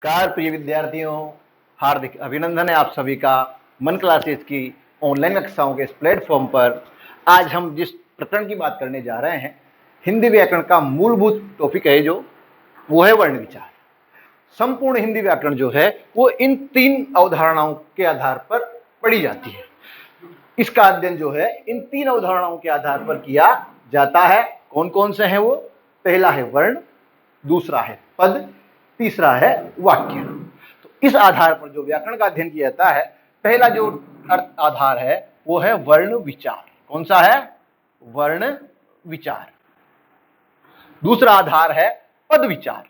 नमस्कार प्रिय विद्यार्थियों, हार्दिक अभिनंदन है आप सभी का मन क्लासेस की ऑनलाइन कक्षाओं के इस प्लेटफॉर्म पर। आज हम जिस प्रकरण की बात करने जा रहे हैं, हिंदी व्याकरण का मूलभूत टॉपिक है जो वो है वर्ण विचार। संपूर्ण हिंदी व्याकरण जो है वो इन तीन अवधारणाओं के आधार पर पढ़ी जाती है। इसका अध्ययन जो है इन तीन अवधारणाओं के आधार पर किया जाता है। कौन कौन से हैं वो? पहला है वर्ण, दूसरा है पद, तीसरा है वाक्य। तो इस आधार पर जो व्याकरण का अध्ययन किया जाता है, पहला जो आधार है वो है वर्ण विचार। कौन सा है? वर्ण विचार। दूसरा आधार है पद विचार।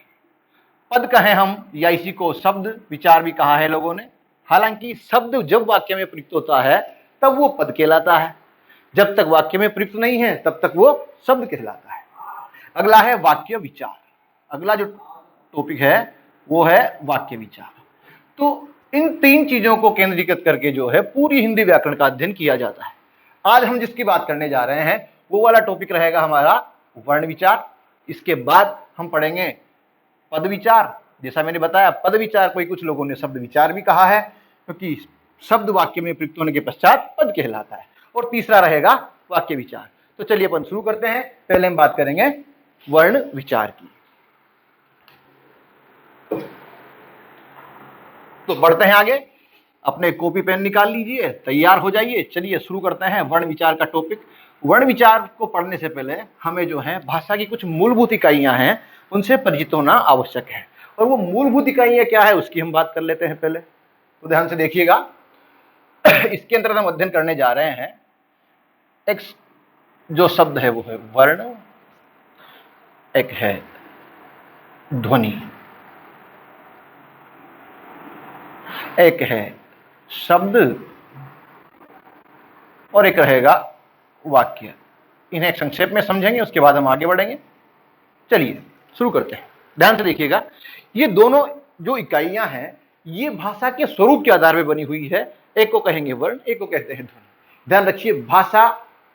पद कहें हम या इसी को शब्द विचार भी कहा है लोगों ने। हालांकि शब्द जब वाक्य में प्रयुक्त होता है तब वो पद कहलाता है, जब तक वाक्य में प्रयुक्त नहीं है तब तक वो शब्द कहलाता है। अगला है वाक्य विचार। अगला जो टॉपिक है वो है वाक्य विचार। तो इन तीन चीजों को केंद्रीकृत करके जो है पूरी हिंदी व्याकरण का अध्ययन किया जाता है। आज हम जिसकी बात करने जा रहे हैं वो वाला टॉपिक रहेगा हमारा वर्ण विचार। इसके बाद हम पढ़ेंगे पद विचार। जैसा मैंने बताया, पद विचार को कुछ लोगों ने शब्द विचार भी कहा है, क्योंकि शब्द वाक्य में प्रयुक्त होने के पश्चात पद कहलाता है। और तीसरा रहेगा वाक्य विचार। तो चलिए अपन शुरू करते हैं। पहले हम बात करेंगे वर्ण विचार की। तो बढ़ते हैं आगे। अपने कॉपी पेन निकाल लीजिए, तैयार हो जाइए। चलिए शुरू करते हैं वर्ण विचार का टॉपिक। वर्ण विचार को पढ़ने से पहले हमें जो है भाषा की कुछ मूलभूत इकाइयां हैं उनसे परिचित होना आवश्यक है। और वो मूलभूत इकाइयां क्या है उसकी हम बात कर लेते हैं पहले। तो ध्यान से देखिएगा, इसके अंतर्गत हम अध्ययन करने जा रहे हैं एक जो शब्द है वो है वर्ण, एक है ध्वनि, एक है शब्द और एक रहेगा वाक्य। इन्हें संक्षेप में समझेंगे, उसके बाद हम आगे बढ़ेंगे। चलिए शुरू करते हैं। ध्यान से देखिएगा, ये दोनों जो इकाइयां हैं ये भाषा के स्वरूप के आधार पर बनी हुई है। एक को कहेंगे वर्ण, एक को कहते हैं ध्वनि। ध्यान रखिए, भाषा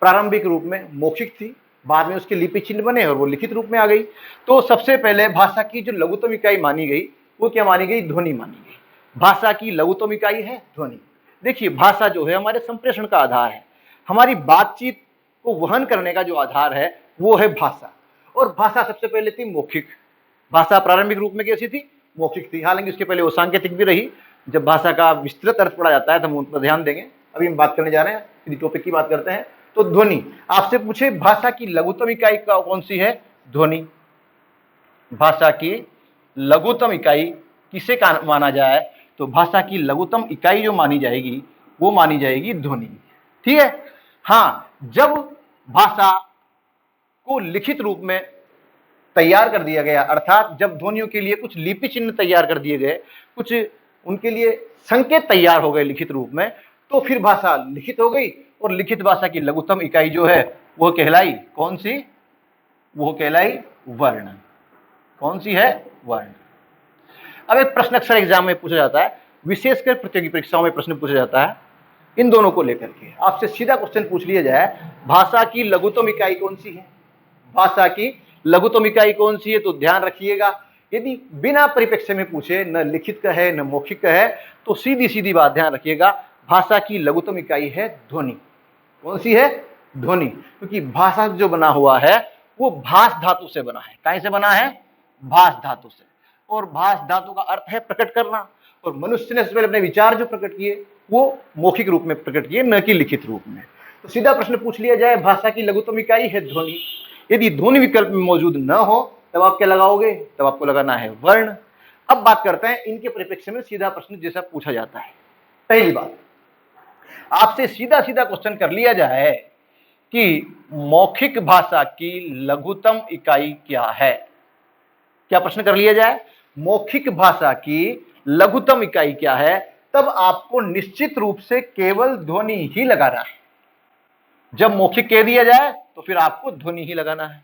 प्रारंभिक रूप में मौखिक थी, बाद में उसके लिपि चिन्ह बने और वो लिखित रूप में आ गई। तो सबसे पहले भाषा की जो लघुत्तम इकाई मानी गई वो क्या मानी गई? ध्वनि मानी गई। भाषा की लघुत्तम इकाई है ध्वनि। देखिए, भाषा जो है हमारे संप्रेषण का आधार है, हमारी बातचीत को वहन करने का जो आधार है वो है भाषा। और भाषा सबसे पहले थी मौखिक। भाषा प्रारंभिक रूप में कैसी थी? मौखिक थी। हालांकि उसके पहले वो सांकेतिक भी रही। जब भाषा का विस्तृत अर्थ पढ़ा जाता है तो हम उन पर ध्यान देंगे। अभी हम बात करने जा रहे हैं, इसी टॉपिक की बात करते हैं। तो ध्वनि, आपसे पूछे भाषा की लघुत्तम इकाई कौन सी है? ध्वनि। भाषा की लघुत्तम इकाई किसे माना जाए? तो भाषा की लघुत्तम इकाई जो मानी जाएगी वो मानी जाएगी ध्वनि। ठीक है। हाँ, जब भाषा को लिखित रूप में तैयार कर दिया गया, अर्थात जब ध्वनियों के लिए कुछ लिपि चिन्ह तैयार कर दिए गए, कुछ उनके लिए संकेत तैयार हो गए लिखित रूप में, तो फिर भाषा लिखित हो गई। और लिखित भाषा की लघुत्तम इकाई जो है वो कहलाई कौन सी? वो कहलाई वर्ण। कौन सी है? वर्ण। अब एक प्रश्न अक्सर एग्जाम में पूछा जाता है, विशेषकर प्रतियोगी परीक्षाओं में प्रश्न पूछा जाता है इन दोनों को लेकर के। आपसे सीधा क्वेश्चन पूछ लिया जाए, भाषा की लघुत्तम इकाई कौन सी है? भाषा की लघुत्तम इकाई कौन सी है? तो ध्यान रखिएगा, यदि बिना परिप्रेक्ष्य में पूछे, न लिखित का है न मौखिक का है, तो सीधी सीधी बात ध्यान रखिएगा, भाषा की लघुत्तम इकाई है ध्वनि। कौन सी है? ध्वनि। क्योंकि भाषा जो बना हुआ है वो भास धातु से बना है। कहीं से बना है? भास धातु से। और भास धातु का अर्थ है प्रकट करना। और मनुष्य ने सबसे पहले अपने विचार जो प्रकट किए वो मौखिक रूप में प्रकट किए, न कि लिखित रूप में। तो सीधा प्रश्न पूछ लिया जाए, भाषा की लघुत्तम इकाई है ध्वनि। यदि ध्वनि विकल्प में मौजूद न हो तब आप क्या लगाओगे? तब आपको लगाना है वर्ण। अब बात करते हैं इनके परिप्रेक्ष्य में सीधा प्रश्न जैसा पूछा जाता है। पहली बात, आपसे सीधा सीधा क्वेश्चन कर लिया जाए कि मौखिक भाषा की लघुत्तम इकाई क्या है? क्या प्रश्न कर लिया जाए, मौखिक भाषा की लघुत्तम इकाई क्या है? तब आपको निश्चित रूप से केवल ध्वनि ही लगाना है। जब मौखिक कह दिया जाए तो फिर आपको ध्वनि ही लगाना है।